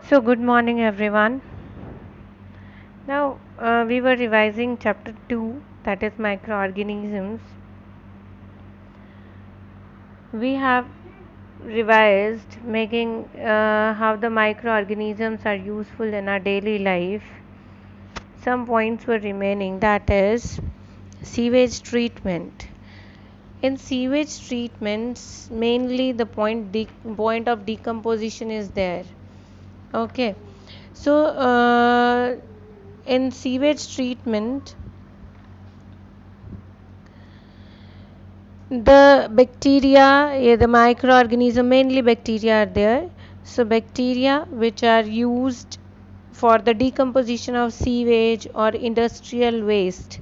So, good morning, everyone. Now, we were revising chapter 2, that is microorganisms. We have revised making how the microorganisms are useful in our daily life. Some points were remaining, that is sewage treatment. In sewage treatments, mainly the point of decomposition is there. Okay, so in sewage treatment, the bacteria, the microorganism, mainly bacteria are there. So bacteria which are used for the decomposition of sewage or industrial waste,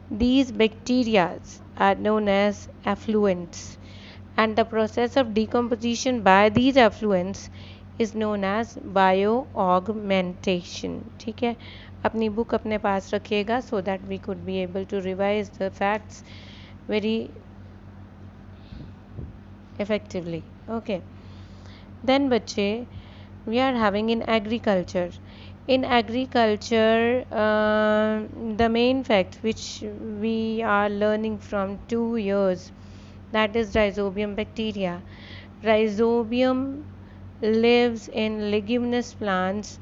these bacteria are known as effluents, and the process of decomposition by these effluents is known as bioaugmentation. ठीक है, अपनी book अपने पास रखिएगा so that we could be able to revise the facts very effectively. Okay, then बच्चे we are having in agriculture. In agriculture, the main fact which we are learning from 2 years, that is rhizobium bacteria. Rhizobium lives in leguminous plants,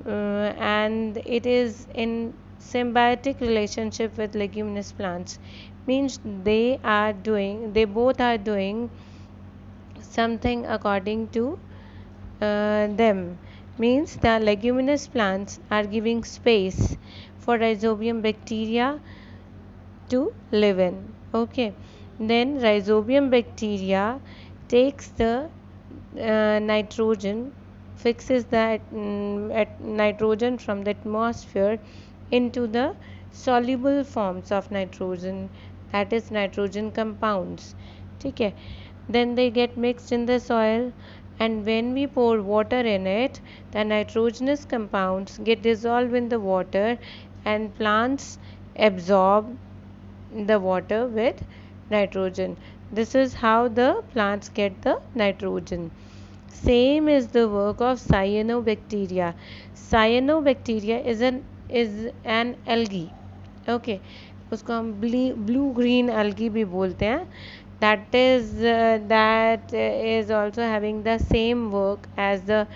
and it is in symbiotic relationship with leguminous plants. Means they both are doing something according to them. Means the leguminous plants are giving space for rhizobium bacteria to live in. Okay, then rhizobium bacteria takes the nitrogen, fixes that nitrogen from the atmosphere into the soluble forms of nitrogen, that is nitrogen compounds. ठीक है, then they get mixed in the soil, and when we pour water in it, the nitrogenous compounds get dissolved in the water and plants absorb the water with nitrogen. This is how the plants get the nitrogen. Same is the work of cyanobacteria. Cyanobacteria is an algae. Okay, उसको हम blue green algae भी बोलते हैं. That is also having the same work as the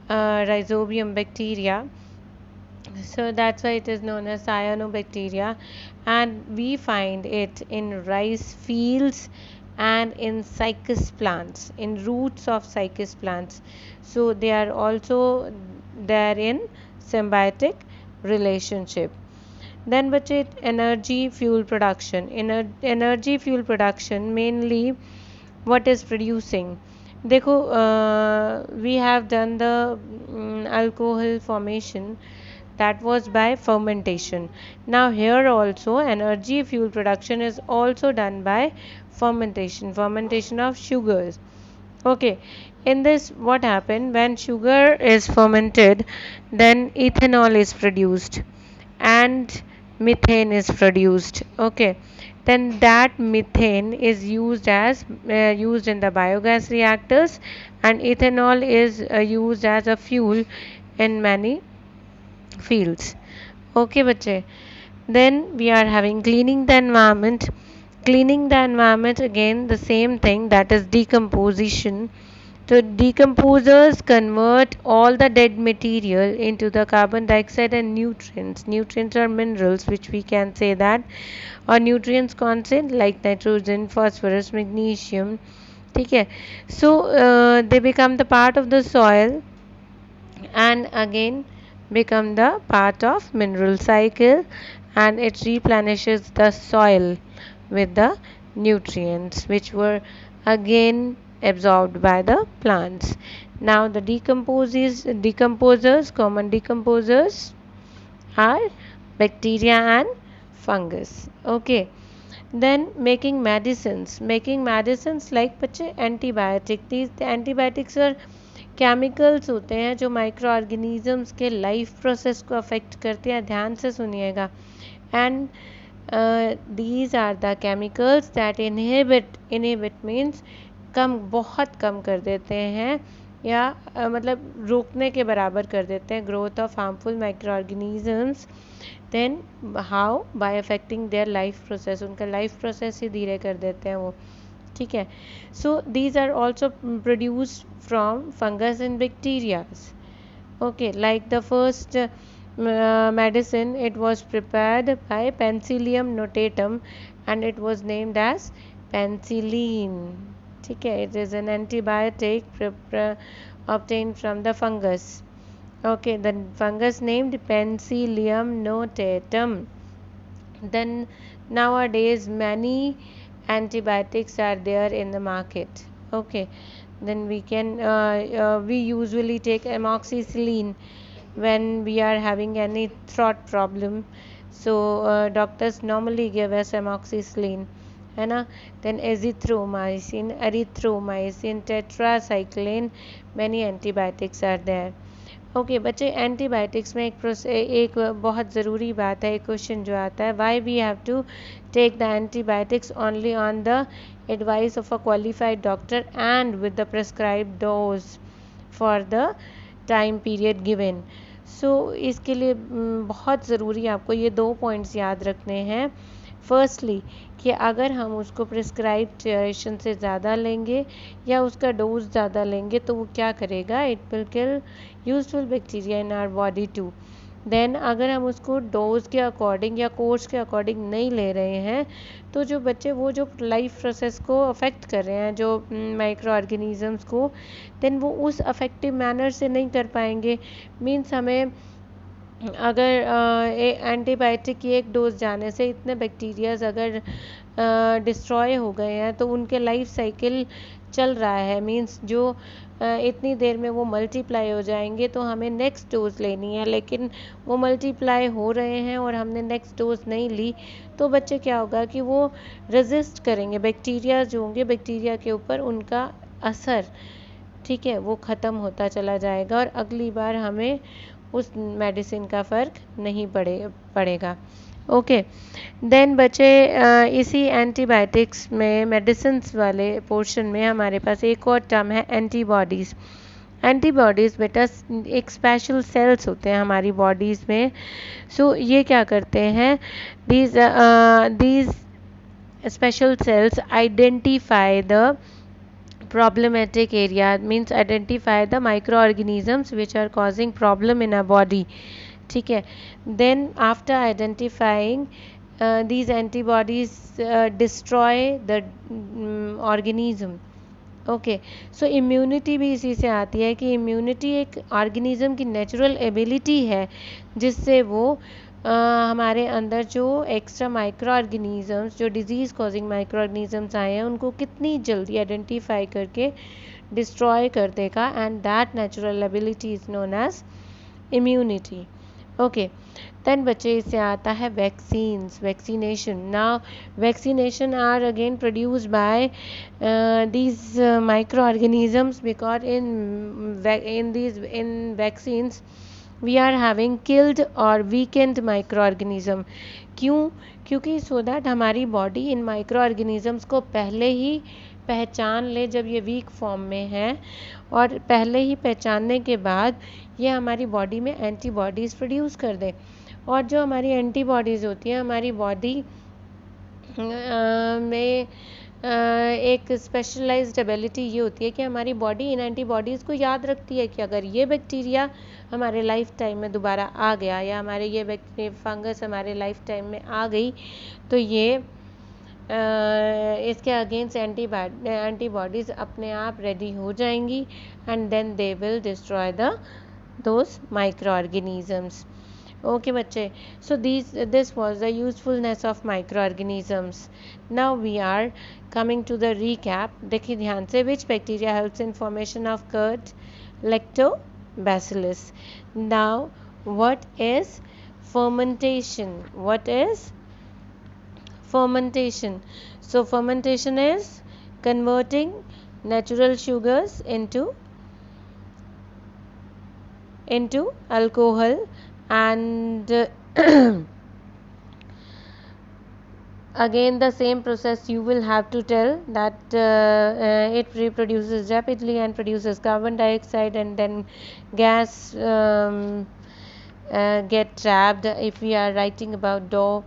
rhizobium bacteria. So that's why it is known as cyanobacteria, and we find it in rice fields and in cycas plants, in roots of cycas plants. So they are also there in symbiotic relationship. Then budget energy fuel production. Energy fuel production, mainly what is producing, देखो we have done the alcohol formation, that was by fermentation. Now here also energy fuel production is also done by fermentation of sugars. Okay, in this what happened, when sugar is fermented, then ethanol is produced and methane is produced. Okay, then that methane is used in the biogas reactors, and ethanol is used as a fuel in many fields. Okay बच्चे, then we are having cleaning the environment. Cleaning the environment, again the same thing, that is decomposition. So decomposers convert all the dead material into the carbon dioxide and nutrients. Nutrients are minerals, which we can say that, or nutrients content like nitrogen, phosphorus, magnesium. ठीक है, so they become the part of the soil and again become the part of mineral cycle, and it replenishes the soil with the nutrients which were again absorbed by the plants. Now the common decomposers are bacteria and fungus. Okay, then making medicines like बच्चे antibiotic. These antibiotics are chemicals होते हैं जो micro organisms के life process को affect करते हैं. ध्यान से सुनिएगा. And these are the chemicals that inhibit means बहुत कम कर देते हैं या मतलब रोकने के बराबर कर देते हैं growth of harmful micro organisms. Then how? By affecting their life process, उनका लाइफ प्रोसेस ही धीरे कर देते हैं वो, ठीक है। So these are also produced from fungus and bacterias. Okay, like the first medicine, it was prepared by Penicillium notatum and it was named as penicillin. ठीक है, it is an antibiotic obtained from the fungus. Okay, the fungus named Penicillium notatum. Then nowadays many antibiotics are there in the market. Okay, then we usually take amoxicillin when we are having any throat problem. So doctors normally give us amoxicillin, है ना। then azithromycin, erythromycin, tetracycline, many antibiotics are there. Okay बच्चे, antibiotics में एक बहुत ज़रूरी बात है, एक क्वेश्चन जो आता है, why we have to take the antibiotics only on the advice of a qualified doctor and with the prescribed dose for the time period given. So इसके लिए बहुत ज़रूरी है आपको ये 2 पॉइंट्स याद रखने हैं। फर्स्टली कि अगर हम उसको प्रिस्क्राइब ड्यूरेशन से ज़्यादा लेंगे या उसका डोज ज़्यादा लेंगे तो वो क्या करेगा, it will kill useful bacteria in our body too. देन अगर हम उसको डोज के अकॉर्डिंग या कोर्स के अकॉर्डिंग नहीं ले रहे हैं तो जो बच्चे वो जो लाइफ प्रोसेस को अफेक्ट कर रहे हैं, जो माइक्रो ऑर्गेनिजम्स को, देन वो उस अफेक्टिव मैनर से नहीं कर पाएंगे। मीन्स हमें अगर एंटीबायोटिक की एक डोज जाने से इतने बैक्टीरियाज अगर डिस्ट्रॉय हो गए हैं तो उनके लाइफ साइकिल चल रहा है, मींस जो इतनी देर में वो मल्टीप्लाई हो जाएंगे तो हमें नेक्स्ट डोज लेनी है, लेकिन वो मल्टीप्लाई हो रहे हैं और हमने नेक्स्ट डोज नहीं ली तो बच्चे क्या होगा कि वो रेजिस्ट करेंगे, बैक्टीरिया जो होंगे बैक्टीरिया के ऊपर उनका असर, ठीक है, वो ख़त्म होता चला जाएगा और अगली बार हमें उस मेडिसिन का फ़र्क नहीं पड़ेगा। ओके, देन बचे इसी एंटीबायोटिक्स में मेडिसिन्स वाले पोर्शन में हमारे पास एक और टर्म है एंटीबॉडीज़। एंटीबॉडीज़ बेटा एक स्पेशल सेल्स होते हैं हमारी बॉडीज़ में। सो ये क्या करते हैं, these special cells identify the problematic area, means identify the microorganisms which are causing problem in our body, ठीक है। then after identifying these antibodies destroy the organism। Okay, so immunity भी इसी से आती है कि इम्यूनिटी एक ऑर्गेनिज्म की नेचुरल एबिलिटी है जिससे वो हमारे अंदर जो एक्स्ट्रा माइक्रो ऑर्गेनिजम्स, जो डिजीज़ कॉजिंग माइक्रो ऑर्गेनिजम्स आए हैं उनको कितनी जल्दी आइडेंटिफाई करके डिस्ट्रॉय कर देगा, and that natural ability is known as immunity. Okay, then बच्चे इससे आता है vaccines, vaccination. Now vaccination are again produced by these microorganisms because in vaccines we are having killed or weakened microorganism। क्यों? क्योंकि so that हमारी body in micro organisms को पहले ही पहचान ले जब ये वीक फॉर्म में है, और पहले ही पहचानने के बाद ये हमारी बॉडी में एंटीबॉडीज़ प्रोड्यूस कर दे। और जो हमारी एंटीबॉडीज़ होती हैं हमारी बॉडी में एक स्पेशलाइज्ड एबिलिटी ये होती है कि हमारी बॉडी इन एंटीबॉडीज़ को याद रखती है कि अगर ये बैक्टीरिया हमारे लाइफ टाइम में दोबारा आ गया या हमारे ये फंगस हमारे लाइफ टाइम में आ गई तो ये इसके अगेंस्ट एंटीबॉडीज़ अपने आप रेडी हो जाएंगी and then they will destroy those micro organisms. Okay बच्चे, so this was the usefulness of microorganisms. Now we are coming to the recap। देखिए ध्यान से, which bacteria helps in formation of curd? Lactobacillus। Now what is fermentation? What is fermentation? So fermentation is converting natural sugars into alcohol and again the same process you will have to tell that it reproduces rapidly and produces carbon dioxide, and then gas get trapped if we are writing about dough.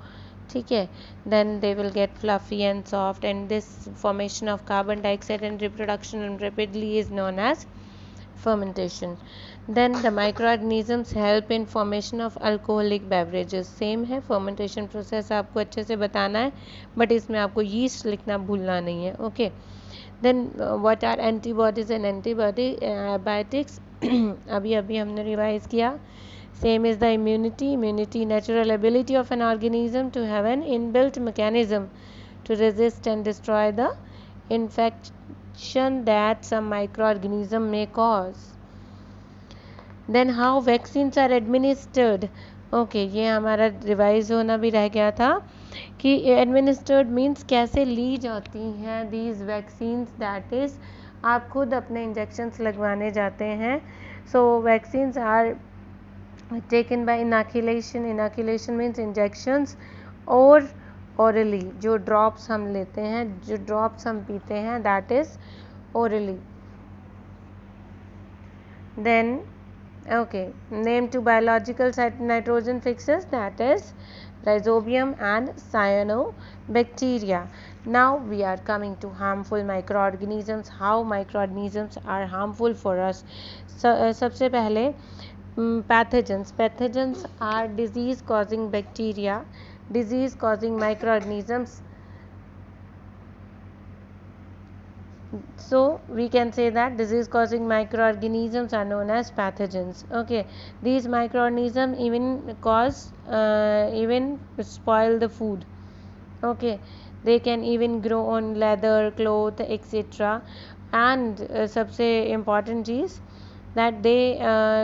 Okay, then they will get fluffy and soft, and this formation of carbon dioxide and reproduction rapidly is known as fermentation. Then the microorganisms help in formation of alcoholic beverages. Same है, fermentation process आपको अच्छे से बताना है, but इसमें आपको yeast लिखना भूलना नहीं है. Okay, then what are antibodies and antibiotics? अभी अभी हमने रिवाइज किया. Same is the immunity, natural ability of an organism to have an inbuilt mechanism to resist and destroy the infection that some microorganism may cause. Then how vaccines are administered? Okay, ये हमारा revise होना भी रह गया था कि administered means कैसे ली जाती हैं दीज वैक्सीन्स, दैट इज़ आप खुद अपने इंजेक्शंस लगवाने जाते हैं. So vaccines are taken by inoculation. Inoculation means injections, और ओरली जो ड्रॉप्स हम लेते हैं, जो ड्रॉप्स हम पीते हैं, that is orally. Then okay, name two biological nitrogen fixers, that is rhizobium and cyanobacteria. Now we are coming to harmful microorganisms. How microorganisms are harmful for us? सबसे पहले pathogens. Pathogens are disease causing bacteria, disease causing microorganisms. So we can say that disease causing microorganisms are known as pathogens. Okay, these microorganisms even spoil the food. Okay, they can even grow on leather, cloth, etc. And सबसे important cheese that they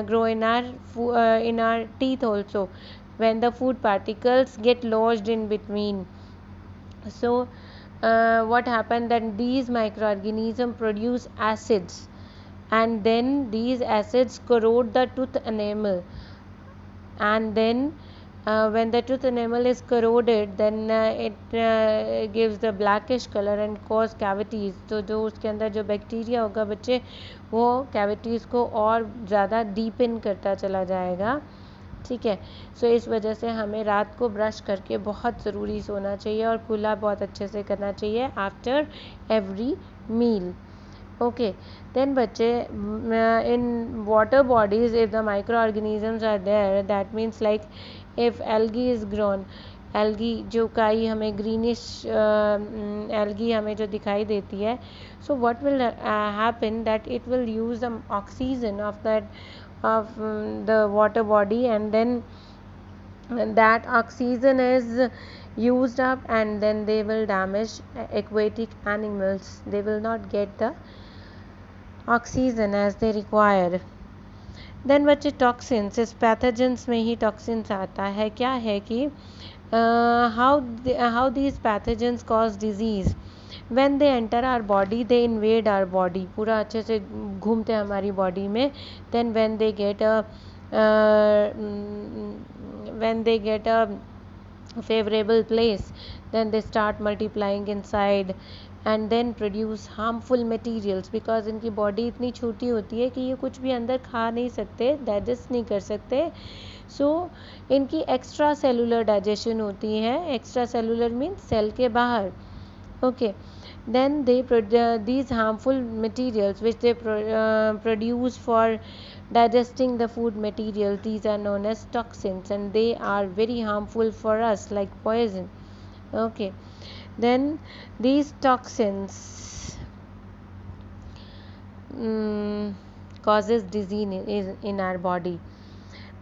grow in our teeth also when the food particles get lodged in between. So what happened that these microorganisms produce acids, and then these acids corrode the tooth enamel, and then when the tooth enamel is corroded, then it gives the blackish color and cause cavities. तो जो उसके अंदर जो bacteria होगा बच्चे, वो cavities को और ज़्यादा डीपन करता चला जाएगा. ठीक है, सो इस वजह से हमें रात को ब्रश करके बहुत ज़रूरी सोना चाहिए और कुल्ला बहुत अच्छे से करना चाहिए after every meal. Okay, then बच्चे in water bodies if the micro organisms are there, that means like if algae is grown, algae जो काई हमें ग्रीनिश एल्गी हमें जो दिखाई देती है, so what will happen that it will use the oxygen of that of the water body, and then that oxygen is used up, and then they will damage aquatic animals. They will not get the oxygen as they require. then बच्चे toxins, इस pathogens में ही toxins आता है. क्या है कि how these pathogens cause disease. when they enter our body, they invade our body, पूरा अच्छे से घूमते हैं हमारी बॉडी में. then when they get a favorable place, then they start multiplying inside and then produce harmful materials, because इनकी body इतनी छोटी होती है कि ये कुछ भी अंदर खा नहीं सकते, डाइजेस्ट नहीं कर सकते. सो इनकी एक्स्ट्रा सेलुलर डाइजेशन होती है. एक्स्ट्रा सेलुलर मीन्स सेल के बाहर. okay, then they these harmful materials which they produce for digesting the food material, these are known as toxins, and they are very harmful for us like poison. okay, then these toxins causes disease in our body.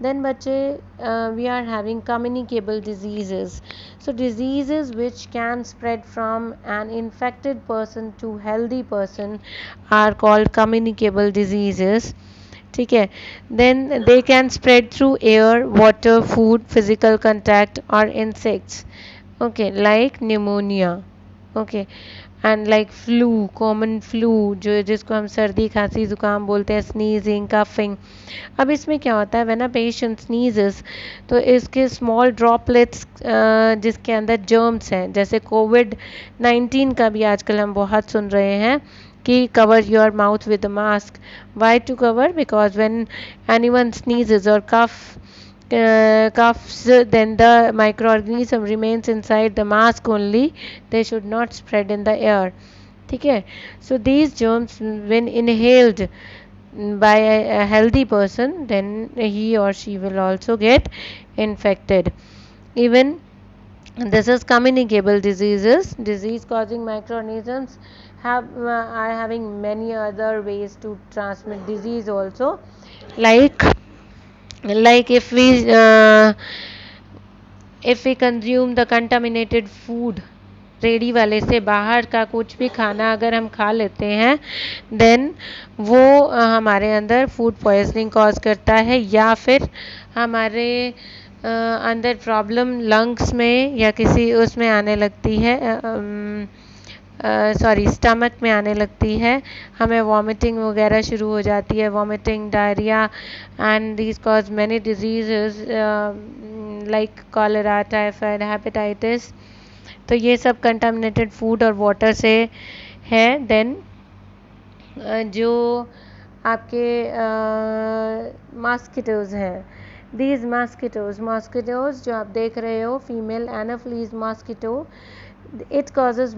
then बच्चे we are having communicable diseases. so diseases which can spread from an infected person to healthy person are called communicable diseases. ठीक है, then they can spread through air, water, food, physical contact or insects. okay, like pneumonia. okay, and like flu, common flu जो जिसको हम सर्दी खांसी जुकाम बोलते हैं, स्नीजिंग, कफिंग। अब इसमें क्या होता है, व्हेन अ पेशेंट स्नीजेस तो इसके स्मॉल ड्रॉपलेट्स जिसके अंदर जर्म्स हैं, जैसे कोविड-19 का भी आजकल हम बहुत सुन रहे हैं कि cover your mouth with a mask. Why to cover? Because when anyone sneezes और coughs, then the microorganism remains inside the mask only. They should not spread in the air. ठीक है? So these germs when inhaled by a healthy person, then he or she will also get infected. Even this is communicable diseases. Disease causing microorganisms are having many other ways to transmit disease also, like if we consume the contaminated food, ready वाले से बाहर का कुछ भी खाना अगर हम खा लेते हैं, देन वो हमारे अंदर फूड पॉइजनिंग कॉज करता है, या फिर हमारे अंदर प्रॉब्लम लंग्स में या किसी उसमें आने लगती है, सॉरी स्टमक में आने लगती है, हमें वॉमिटिंग वगैरह शुरू हो जाती है, vomiting, diarrhoea, and these cause many diseases like cholera, typhoid, hepatitis. तो ये सब कंटामिनेटेड फूड और वाटर से है। देन जो आपके मॉस्किटोज़ हैं, दीज मॉस्किटोज़ जो आप देख रहे हो, female Anopheles mosquito, it causes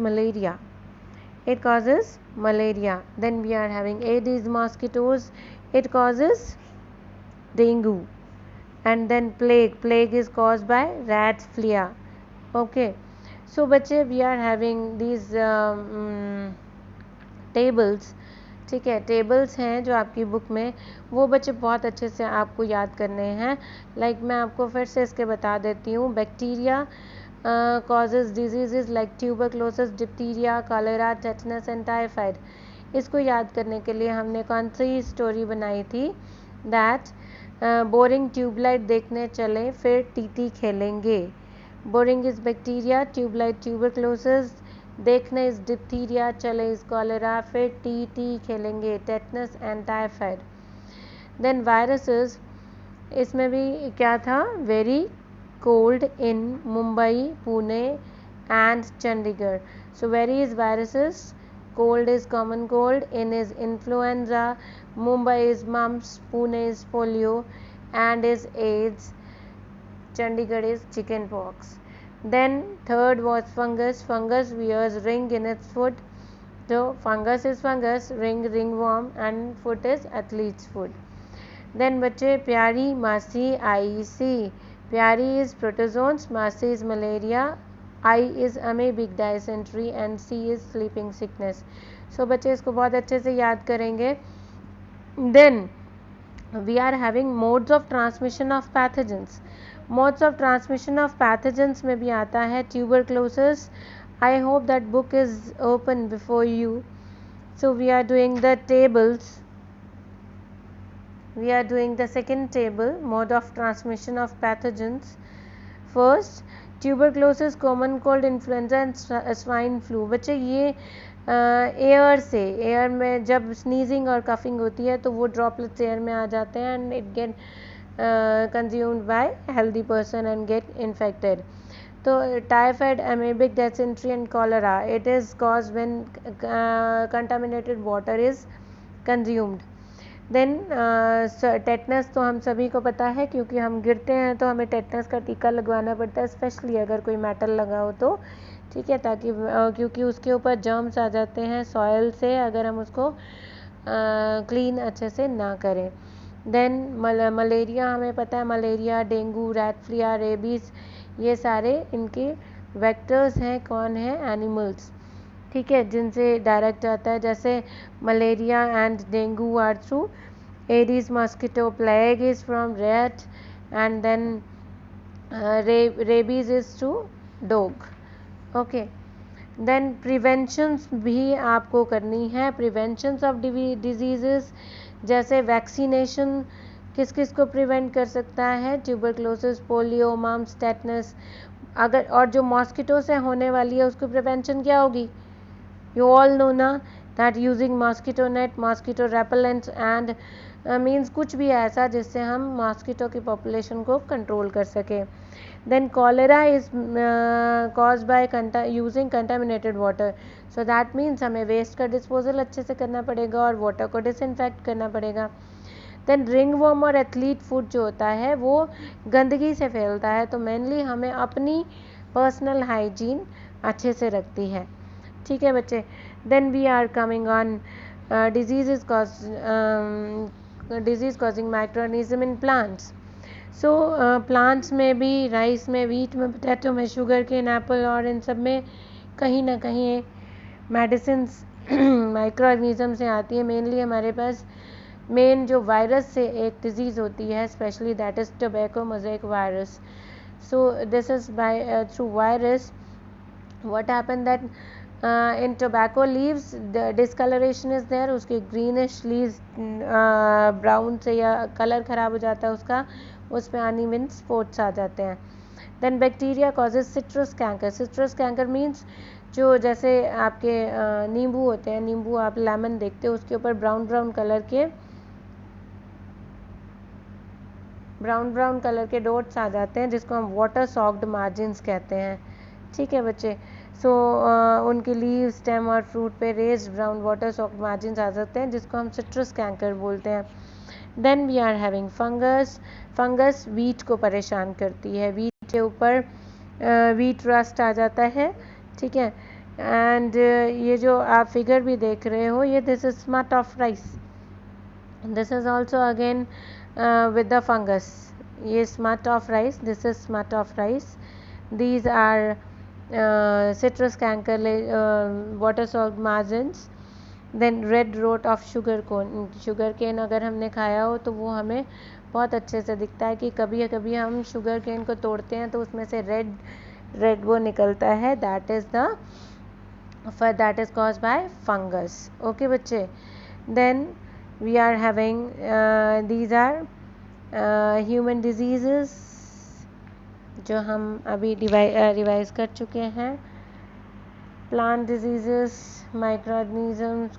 malaria. Then we are having Aedes mosquitoes, it causes dengue. And then plague is caused by rat flea. Okay, so बच्चे we are having these tables. ठीक है, tables हैं जो आपकी book में, वो बच्चे बहुत अच्छे से आपको याद करने हैं। लाइक मैं आपको फिर से इसके बता देती हूँ। Bacteria causes diseases like tuberculosis, diphtheria, cholera, tetanus and typhoid. इसको याद करने के लिए हमने कौन सी स्टोरी बनाई थी, दैट बोरिंग ट्यूबलाइट देखने चले फिर टीटी खेलेंगे। Boring is bacteria, tubelight tuberculosis, देखने इज डिप्थीरिया, चले इज कॉलेरा, फिर टी खेलेंगे tetanus and typhoid. Then viruses, इसमें भी क्या था, very cold in Mumbai, Pune and Chandigarh. So very is viruses, cold is common cold, in is influenza, Mumbai is mumps, Pune is polio and is AIDS, Chandigarh is chicken pox. Then third was fungus. Fungus wears ring in its foot. So fungus is fungus, ringworm, and foot is athlete's foot. Then बच्चे प्यारी मासी IEC, प्यारी is protozoans, मासी is malaria, I is amoebic dysentery and C is sleeping sickness. So बच्चे इसको बहुत अच्छे से याद करेंगे। Then we are having modes of transmission of pathogens. Modes of transmission of pathogens में भी आता है tuberculosis. I hope that book is open before you. So we are doing the tables. We are doing the second table, mode of transmission of pathogens. First, tuberculosis, common cold, influenza and swine flu. बच्चे ये air से, air में जब sneezing और coughing होती है तो वो ड्रॉपलेट्स एयर में आ जाते हैं and it get consumed by healthy person and get infected. तो typhoid, amoebic dysentery and cholera, it is cause when contaminated water is consumed. Then tetanus तो हम सभी को पता है, क्योंकि हम गिरते हैं तो हमें टेटनस का टीका लगवाना पड़ता है, स्पेशली अगर कोई मेटल लगा हो तो, ठीक है, ताकि क्योंकि उसके ऊपर जर्म्स आ जाते हैं सॉइल से अगर हम उसको क्लीन अच्छे से ना करें. देन मलेरिया हमें पता है, malaria, dengue, rat Phulia, rabies, ये सारे इनके वेक्टर्स हैं. कौन है? एनिमल्स, ठीक है, जिनसे डायरेक्ट आता है. जैसे malaria and dengue are through Aedes mosquito, plague is from rat and then rabies is through dog. Okay, then preventions भी आपको करनी है. प्रिवेंशंस ऑफ डिजीजेस, जैसे वैक्सीनेशन किस किस को प्रिवेंट कर सकता है? Tuberculosis, polio, mumps, tetanus. अगर और जो मॉस्किटो से होने वाली है उसकी प्रिवेंशन क्या होगी? You all know ना that using mosquito net, mosquito repellents and means कुछ भी ऐसा जिससे हम मॉस्किटो की पॉपुलेशन को कंट्रोल कर सकें. Then cholera is cause by using contaminated water. So that means हमें वेस्ट का डिस्पोजल अच्छे से करना पड़ेगा और वाटर को डिसइंफेक्ट करना पड़ेगा. देन रिंग वर्म और एथलीट फूड जो होता है वो गंदगी से फैलता है, तो मेनली हमें अपनी पर्सनल हाइजीन अच्छे से रखती है. ठीक है बच्चे. Then we are coming on disease causing microorganism in plants. So plants में भी, राइस में, वीट में, पोटैटो में, शुगर केन, एप्पल और इन सब में कहीं ना कहीं मेडिसिन माइक्रो ऑर्गेनिज्म से आती है. मेनली हमारे पास मेन जो वायरस से एक डिजीज़ होती है specially, that is tobacco mosaic virus. So this is by through virus what happened that in tobacco leaves the discoloration is there, उसके greenish leaves brown से या कलर ख़राब हो जाता है उसका, उस पर uneven spots आ जाते हैं. then bacteria causes citrus canker. citrus canker means जो जैसे आपके नींबू होते हैं, नींबू आप लेमन देखते हो उसके ऊपर ब्राउन ब्राउन कलर के डॉट्स आ जाते हैं जिसको हम वाटर सॉक्ड मार्जिन्स कहते हैं. ठीक है बच्चे. सो उनके लीव, स्टेम और फ्रूट पे raised brown water soft margins आ सकते हैं जिसको हम सिट्रस कैंकर बोलते हैं. Then we are having fungus. Fungus wheat को परेशान करती है. वीट के ऊपर वीट रस्ट आ जाता है. ठीक है. एंड ये जो आप फिगर भी देख रहे हो, ये this is smut of rice. This is also again with the fungus. ये smut of rice, this is smut of rice. These are citrus canker, water salt margins. Then red rot of sugar cane अगर हमने खाया हो तो वो हमें बहुत अच्छे से दिखता है कि कभी कभी हम शुगर केन को तोड़ते हैं तो उसमें से रेड वो निकलता है. That is caused by fungus. Okay बच्चे. Then we are having these are human diseases जो हम अभी रिवाइज कर चुके हैं. Plant diseases, microorganisms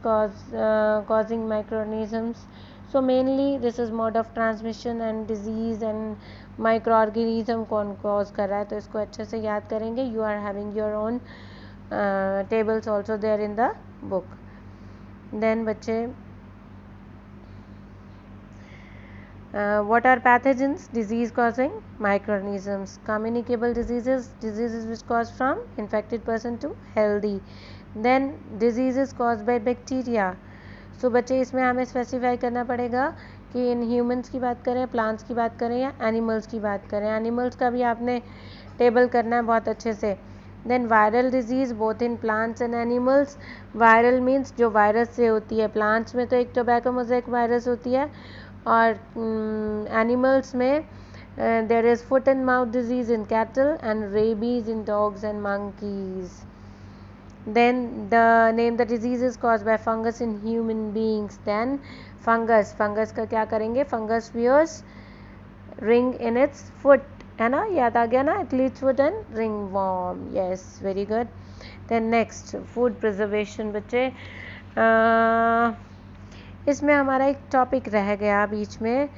causing microorganisms. So mainly this is mode of transmission and disease and microorganism कौन cause कर रहा है, तो इसको अच्छे से याद करेंगे. You are having your own tables also there in the book. Then बच्चे, what are pathogens? Disease causing microorganisms. Communicable diseases which cause from infected person to healthy. Then diseases caused by bacteria. So बच्चे इसमें हमें specify करना पड़ेगा कि in humans की बात करें, प्लांट्स की बात करें या एनिमल्स की बात करें. एनिमल्स का भी आपने टेबल करना है बहुत अच्छे से. Then viral disease both in plants and animals. Viral means जो वायरस से होती है. प्लांट्स में तो एक टोबैको मोज़ेक वायरस होती है और एनिमल्स में there is foot and mouth disease in cattle and rabies in dogs and monkeys. Then the name the disease is caused by fungus in human beings. Then fungus का क्या करेंगे? Fungus wears ring in its foot, है ना, याद आ गया ना, athlete's foot and ringworm. Yes, very good. Then next, food preservation. बच्चे इसमें हमारा एक टॉपिक रह गया बीच में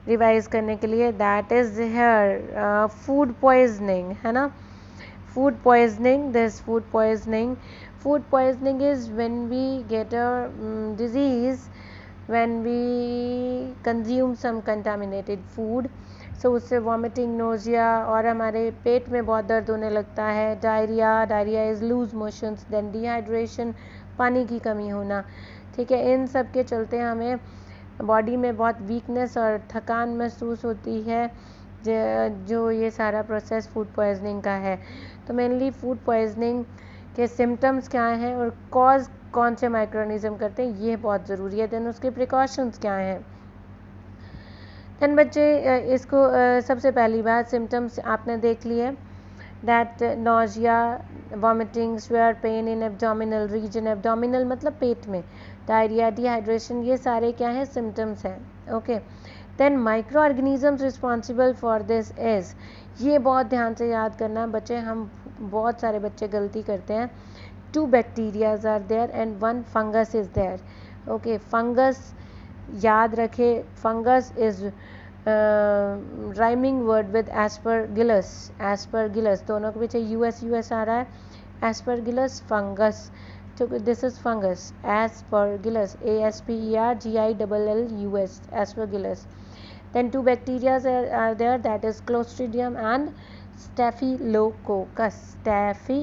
रिवाइज करने के लिए, that is here food poisoning, है ना. Food poisoning, this food poisoning is when we get a disease when we consume some contaminated food. So उससे वॉमिटिंग, नोजिया और हमारे पेट में बहुत दर्द होने लगता है. Diarrhoea is loose motions. Then dehydration, पानी की कमी होना. ठीक है. इन सब के चलते हमें बॉडी में बहुत वीकनेस और थकान महसूस होती है, जो ये सारा प्रोसेस फूड पॉइजनिंग का है. तो मेनली फूड पॉइजनिंग के सिम्टम्स क्या हैं और कॉज कौन से माइक्रोऑर्गेनिज्म करते हैं, ये बहुत ज़रूरी है. देन उसके प्रिकॉशंस क्या हैं. देन बच्चे इसको सबसे पहली बात, सिम्टम्स आपने देख लिए, that nausea, vomiting, swear, pain in abdominal region. Abdominal मतलब पेट में. डायरिया, डिहाइड्रेशन, ये सारे क्या हैं? सिम्टम्स हैं. Okay. Then micro organisms responsible for this is, ये बहुत ध्यान से याद करना बच्चे. हम बहुत सारे बच्चे गलती करते हैं. 2 bacterias are there and 1 fungus is there. Okay, fungus याद रखे, fungus is rhyming word with aspergillus. aspergillus दोनों के पीछे US आ रहा है. aspergillus fungus, तो this is fungus. aspergillus, ASPERGILLUS, aspergillus. Then 2 bacteria are there, that is Clostridium and Staphylococcus. STAPHY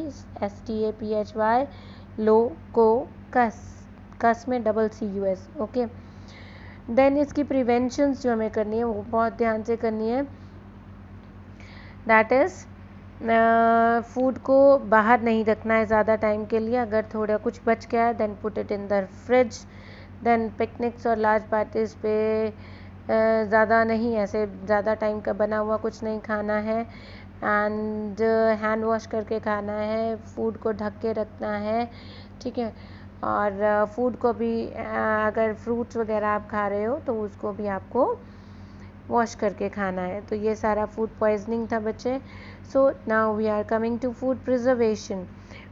Lococcus, कस में CUS. Okay, then इसकी प्रिवेंशंस जो हमें करनी है वो बहुत ध्यान से करनी है. दैट इज़ फूड को बाहर नहीं रखना है ज़्यादा टाइम के लिए. अगर थोड़ा कुछ बच गया है then put it in the fridge. Then picnics और लार्ज पार्टीज़ पे ज़्यादा नहीं, ऐसे ज़्यादा टाइम का बना हुआ कुछ नहीं खाना है. एंड हैंड वॉश करके खाना है. फूड को ढक के रखना है. ठीक है. और फूड को भी अगर फ्रूट्स वगैरह आप खा रहे हो तो उसको भी आपको वॉश करके खाना है. तो ये सारा फूड पॉइजनिंग था बच्चे. So now we are coming to food preservation.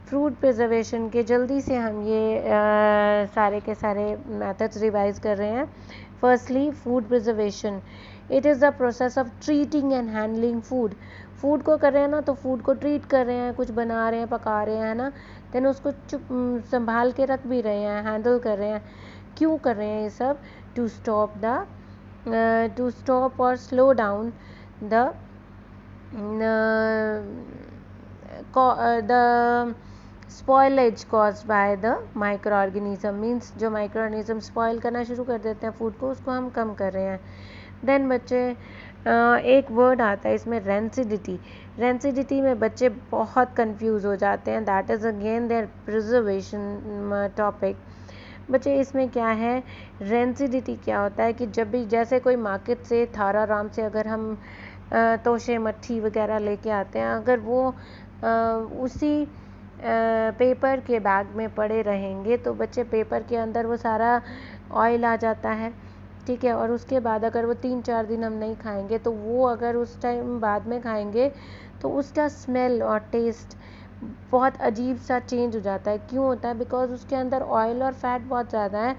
Food preservation के जल्दी से हम ये सारे के सारे मेथड्स रिवाइज कर रहे हैं. Firstly, food preservation, it is the process of treating and handling food. Food को कर रहे हैं ना, तो फूड को ट्रीट कर रहे हैं, कुछ बना रहे हैं, पका रहे हैं ना, देन उसको चुप संभाल के रख भी रहे हैं, हैंडल कर रहे हैं. क्यों कर रहे हैं ये सब? टू स्टॉप और slow down the spoilage caused by the microorganism. Means जो माइक्रो स्पॉयल करना शुरू कर देते हैं फूड को, उसको हम कम कर रहे हैं. देन बच्चे एक वर्ड आता है इसमें, रेंसिडिटी. रेंसिडिटी में बच्चे बहुत कंफ्यूज हो जाते हैं. That is again their preservation topic. बच्चे इसमें क्या है, रेंसिडिटी क्या होता है कि जब भी जैसे कोई मार्केट से थारा राम से अगर हम तोशे मट्ठी वगैरह लेके आते हैं, अगर वो उसी पेपर के बैग में पड़े रहेंगे तो बच्चे पेपर के अंदर वो सारा ऑयल आ जाता है. ठीक है. और उसके बाद अगर वो 3-4 दिन हम नहीं खाएंगे तो वो अगर उस टाइम बाद में खाएंगे तो उसका स्मेल और टेस्ट बहुत अजीब सा चेंज हो जाता है. क्यों होता है? बिकॉज उसके अंदर ऑयल और फैट बहुत ज़्यादा है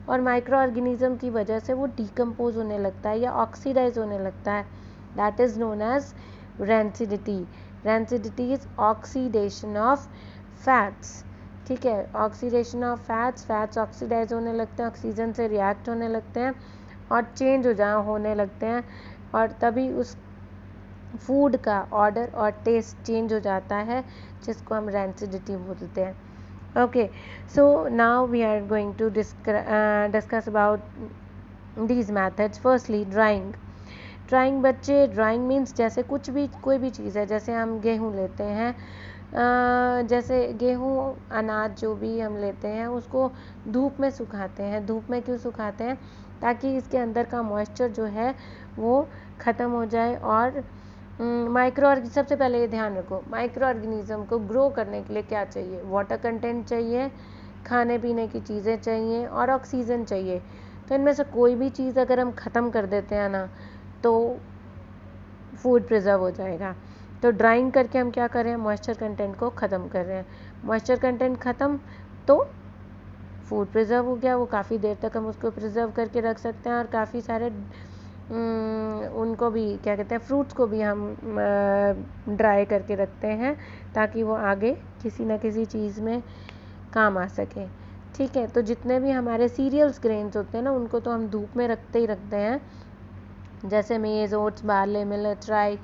और माइक्रो ऑर्गेनिज्म की वजह से वो डिकम्पोज होने लगता है या ऑक्सीडाइज होने लगता है. That is known as rancidity. Rancidity is oxidation of fats. ठीक है. ऑक्सीडेशन ऑफ फैट्स ऑक्सीडाइज होने लगते हैं, ऑक्सीजन से रिएक्ट होने लगते हैं और चेंज होने लगते हैं, और तभी उस फूड का ऑर्डर और टेस्ट चेंज हो जाता है, जिसको हम रेंसिडिटी बोलते हैं. Okay, so now we are going to discuss about these methods. Firstly, drying. Drying बच्चे, ड्राइंग मीन्स जैसे कोई भी चीज़ है, जैसे हम गेहूँ लेते हैं, जैसे गेहूँ अनाज जो भी हम लेते हैं उसको धूप में सुखाते हैं. धूप में क्यों सुखाते हैं? ताकि इसके अंदर का मॉइस्चर जो है वो ख़त्म हो जाए. और सबसे पहले ये ध्यान रखो, माइक्रो ऑर्गेनिज्म को ग्रो करने के लिए क्या चाहिए? वाटर कंटेंट चाहिए, खाने पीने की चीज़ें चाहिए और ऑक्सीजन चाहिए. तो इनमें से कोई भी चीज़ अगर हम ख़त्म कर देते हैं ना, तो फूड प्रिजर्व हो जाएगा. तो ड्राइंग करके हम क्या कर रहे हैं? मॉइस्चर कंटेंट को ख़त्म कर रहे हैं. मॉइस्चर कंटेंट ख़त्म तो फूड प्रिजर्व हो गया. वो काफ़ी देर तक हम उसको प्रिजर्व करके रख सकते हैं और काफ़ी सारे उनको भी क्या कहते हैं, फ्रूट्स को भी हम ड्राई करके रखते हैं ताकि वो आगे किसी न किसी चीज़ में काम आ सके. ठीक है. तो जितने भी हमारे सीरियल्स ग्रेन्स होते हैं ना, उनको तो हम धूप में रखते ही रखते हैं. जैसे मेज़, ओट्स, बार्ले, मिलेट, राई,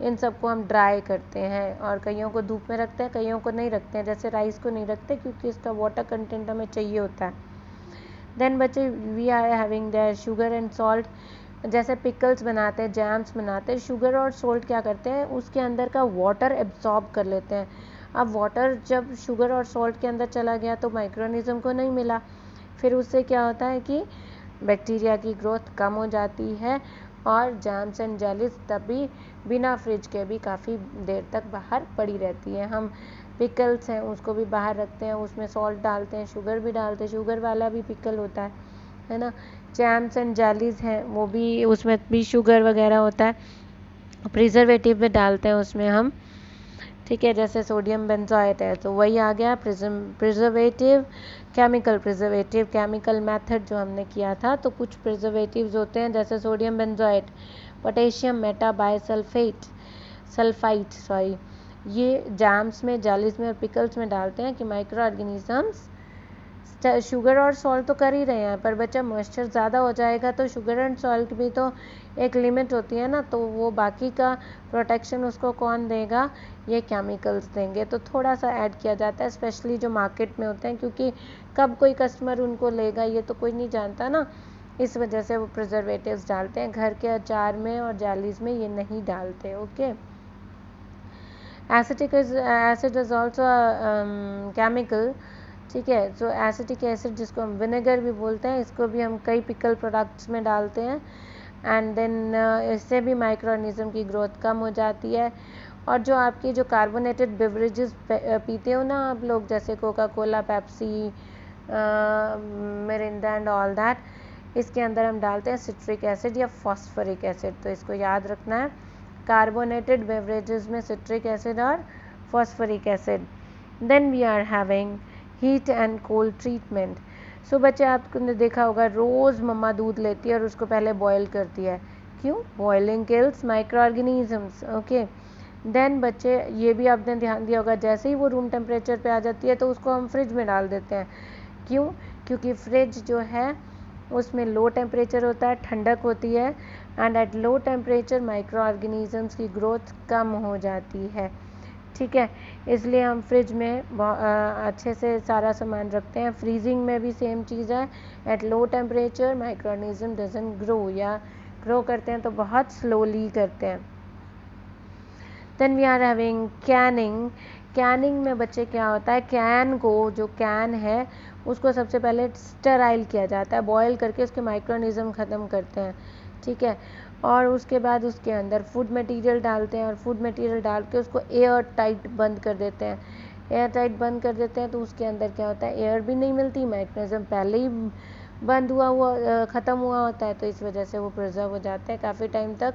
इन सबको हम ड्राई करते हैं और कईयों को धूप में रखते हैं, कईयों को नहीं रखते हैं. जैसे राइस को नहीं रखते क्योंकि इसका वाटर कंटेंट हमें चाहिए होता है. देन बच्चे, we are having their sugar and salt. जैसे पिकल्स बनाते हैं, जैम्स बनाते हैं, शुगर और सॉल्ट क्या करते हैं? उसके अंदर का वाटर एब्जॉर्ब कर लेते हैं. अब वाटर जब शुगर और सॉल्ट के अंदर चला गया तो माइक्रोऑर्गेनिज्म को नहीं मिला. फिर उससे क्या होता है कि बैक्टीरिया की ग्रोथ कम हो जाती है और जैम्स एंड जेलीज तभी बिना फ्रिज के भी काफ़ी देर तक बाहर पड़ी रहती है. हम पिकल्स हैं उसको भी बाहर रखते हैं, उसमें सॉल्ट डालते हैं, शुगर भी डालते हैं, शुगर वाला भी पिकल होता है ना. जैम्स एंड जेलीज हैं वो भी, उसमें भी शुगर वगैरह होता है. प्रिजर्वेटिव में डालते हैं उसमें हम ठीक है, जैसे सोडियम बेंजोएट है तो वही आ गया प्रिजर्वेटिव, केमिकल मेथड जो हमने किया था। तो कुछ प्रिजर्वेटिव्स होते हैं जैसे sodium benzoate, potassium sulphite sorry, ये जैम्स में, जालीज में और पिकल्स में डालते हैं कि माइक्रो ऑर्गेनिजम्स शुगर और सॉल्ट तो कर ही रहे हैं, पर बच्चा मॉइस्चर ज़्यादा हो जाएगा तो शुगर एंड सॉल्ट भी तो एक लिमिट होती है ना, तो वो बाकी का प्रोटेक्शन उसको कौन देगा, ये केमिकल्स देंगे। तो थोड़ा सा ऐड किया जाता है, स्पेशली जो मार्केट में होते हैं, क्योंकि कब कोई कस्टमर उनको लेगा ये तो कोई नहीं जानता ना, इस वजह से वो प्रिजर्वेटिव्स डालते हैं। घर के अचार में और जालीज में ये नहीं डालते। Okay, acid is also chemical. ठीक है, तो एसिटिक एसिड जिसको हम विनेगर भी बोलते हैं, इसको भी हम कई पिकल प्रोडक्ट्स में डालते हैं। एंड देन इससे भी माइक्रो ऑर्गेनिज्म की ग्रोथ कम हो जाती है। और जो आपकी जो कार्बोनेटेड बेवरेजेस पीते हो ना आप लोग, जैसे Coca Cola, Pepsi, Mirinda and all that, इसके अंदर हम डालते हैं सिट्रिक एसिड या फॉस्फोरिक एसिड। तो इसको याद रखना है, कार्बोनेटेड बेवरेजेस में सिट्रिक एसिड और phosphoric acid. Then we are having heat and cold treatment. So बच्चे, आपने देखा होगा रोज़ मम्मा दूध लेती है और उसको पहले बॉयल करती है, क्यों? Boiling kills micro organisms. Okay, then बच्चे ये भी आपने ध्यान दिया होगा, जैसे ही वो रूम टेम्परेचर पे आ जाती है तो उसको हम फ्रिज में डाल देते हैं, क्यों? क्योंकि फ्रिज जो है उसमें लो टेम्परेचर होता है, ठंडक होती है, and eight low temperature micro organisms की ग्रोथ कम हो जाती है। ठीक है, इसलिए हम फ्रिज में अच्छे से सारा सामान रखते हैं। फ्रीजिंग में भी सेम चीज़ है, at low temperature micro organism doesn't grow, या ग्रो करते हैं तो बहुत स्लोली करते हैं। Then we are having canning. Canning में बच्चे क्या होता है, कैन को, जो कैन है उसको सबसे पहले स्टेराइल किया जाता है, बॉयल करके उसके माइक्रो ऑर्गेनिज्म ख़त्म करते हैं। ठीक है, और उसके बाद उसके अंदर फूड मटेरियल डालते हैं, और फूड मटेरियल डाल के उसको एयर टाइट बंद कर देते हैं। एयर टाइट बंद कर देते हैं तो उसके अंदर क्या होता है, एयर भी नहीं मिलती, माइक्रोनिज्म पहले ही बंद हुआ ख़त्म हुआ होता है, तो इस वजह से वो प्रिजर्व हो जाता है काफ़ी टाइम तक।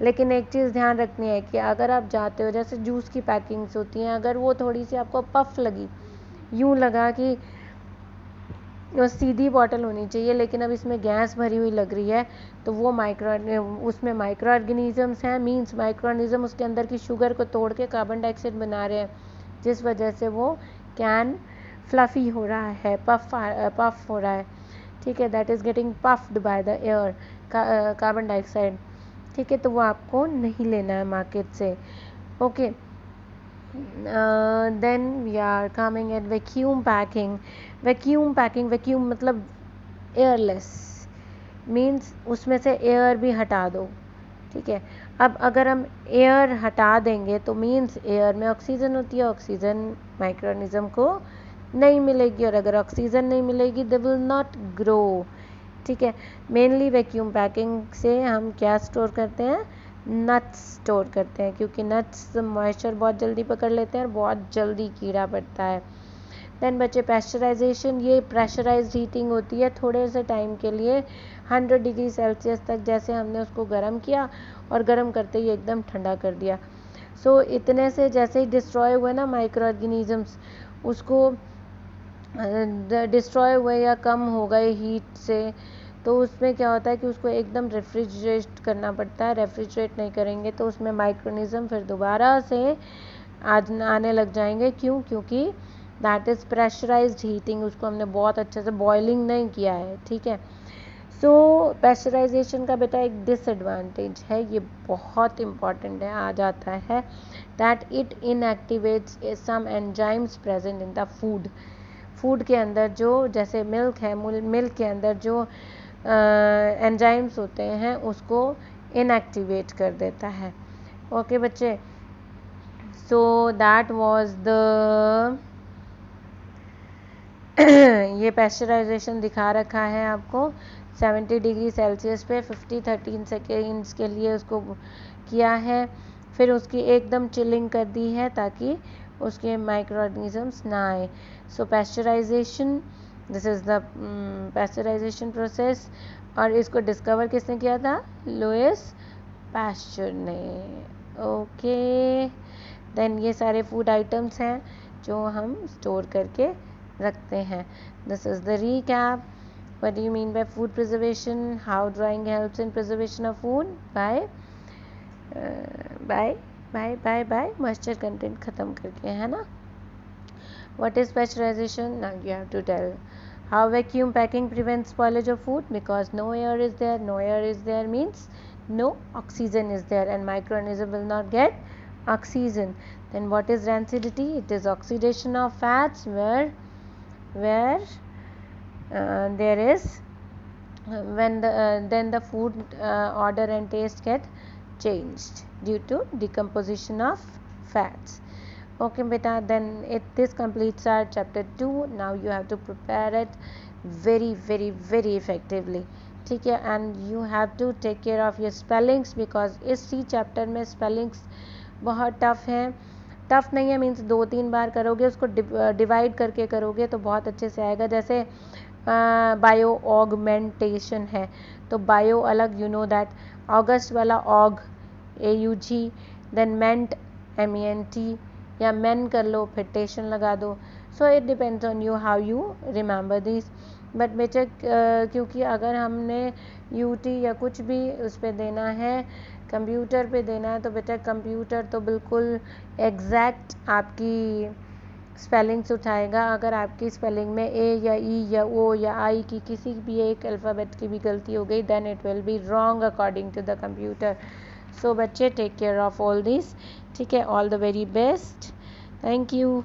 लेकिन एक चीज़ ध्यान रखनी है कि अगर आप जाते हो, जैसे जूस की पैकिंग्स होती हैं, अगर वो थोड़ी सी आपको पफ लगी, यूँ लगा कि सीधी बॉटल होनी चाहिए, लेकिन अब इसमें गैस भरी हुई लग रही है, तो वो उसमें माइक्रो ऑर्गेनिजम्स हैं, मीन्स माइक्रो ऑर्गेनिज्म उसके अंदर की शुगर को तोड़ के कार्बन डाइऑक्साइड बना रहे हैं, जिस वजह से वो कैन फ्लफ़ी हो रहा है, पफ हो रहा है। ठीक है, that is getting puffed by the air, carbon dioxide. ठीक है, तो वो आपको नहीं लेना है मार्केट से। Okay, then we are coming at vacuum packing. Vacuum मतलब एयरलेस, मीन्स उसमें से एयर भी हटा दो। ठीक है, अब अगर हम एयर हटा देंगे तो मीन्स एयर में ऑक्सीजन होती है, ऑक्सीजन माइक्रो ऑर्गेनिज्म को नहीं मिलेगी, और अगर ऑक्सीजन नहीं मिलेगी दे विल नॉट ग्रो। ठीक है, मेनली वैक्यूम पैकिंग से हम क्या स्टोर करते हैं, नट्स स्टोर करते हैं, क्योंकि नट्स मॉइस्चर बहुत जल्दी पकड़ लेते हैं और बहुत जल्दी कीड़ा पड़ता है। देन बच्चे, पैस्चराइजेशन, ये प्रेशराइज्ड हीटिंग होती है थोड़े से टाइम के लिए, 100 डिग्री सेल्सियस तक, जैसे हमने उसको गर्म किया और गर्म करते ही एकदम ठंडा कर दिया। सो इतने से जैसे ही डिस्ट्रॉय हुए ना माइक्रो ऑर्गेनिजम्स, उसको डिस्ट्रॉय हुए या कम हो गए हीट से, तो उसमें क्या होता है कि उसको एकदम रेफ्रिजरेट करना पड़ता है। रेफ्रिजरेट नहीं करेंगे तो उसमें माइक्रोनिज्म फिर दोबारा से आने लग जाएंगे, क्यों? क्योंकि दैट इज़ प्रेशराइज्ड हीटिंग, उसको हमने बहुत अच्छे से बॉइलिंग नहीं किया है। ठीक है, सो प्रेशराइजेशन का बेटा एक डिसएडवांटेज है, ये बहुत इम्पॉर्टेंट है, आ जाता है, that it inactivates some enzymes present in the food के अंदर, जो जैसे मिल्क है, मिल्क के अंदर जो एंजाइम्स होते हैं उसको इनएक्टिवेट कर देता है। ओके बच्चे, सो दैट वाज द ये पैस्चराइजेशन दिखा रखा है आपको, 70 डिग्री सेल्सियस पे 13 सेकेंड्स के लिए उसको किया है, फिर उसकी एकदम चिलिंग कर दी है ताकि उसके माइक्रो ऑर्गेनिजम्स ना आए। So pasteurisation, this is the pasteurisation process, और इसको डिस्कवर किसने किया था? लुइस पैस्चर ने। ओके, देन ये सारे फूड आइटम्स हैं जो हम स्टोर करके रखते हैं. This is the recap. What do you mean by food preservation? How drying helps in preservation of food? By moisture content खत्म करके, है ना. What is pasteurization? Now you have to tell. How vacuum packing prevents spoilage of food? Because no air is there. No air is there means no oxygen is there, and microorganism will not get oxygen. Then what is rancidity? It is oxidation of fats where there is when then the food odor and taste get changed due to decomposition of fats. Okay beta, then this completes our chapter 2. Now you have to prepare it very effectively. ठीक है. and you have to take care of your spellings because इसी chapter में spellings बहुत tough हैं. Tough नहीं है means 2-3 बार करोगे उसको डिवाइड करके करोगे तो बहुत अच्छे से आएगा. जैसे बायो ऑगमेंटेशन है तो बायो अलग, यू नो दैट. ऑगस्ट वाला ऑग AUG, देन मेंट MENT, या मेन कर लो फिर टेशन लगा दो. So it depends on you how you remember this. But बेटा क्योंकि अगर हमने UT या कुछ भी उस पर देना है, कंप्यूटर पे देना है, तो बेटा कंप्यूटर तो बिल्कुल एग्जैक्ट आपकी स्पेलिंग्स उठाएगा. अगर आपकी स्पेलिंग में A या E या O या I की किसी भी एक अल्फ़ाबेट की भी गलती हो गई then it will be wrong according to the computer. So बच्चे take care of all this. ठीक है. All the very best. Thank you.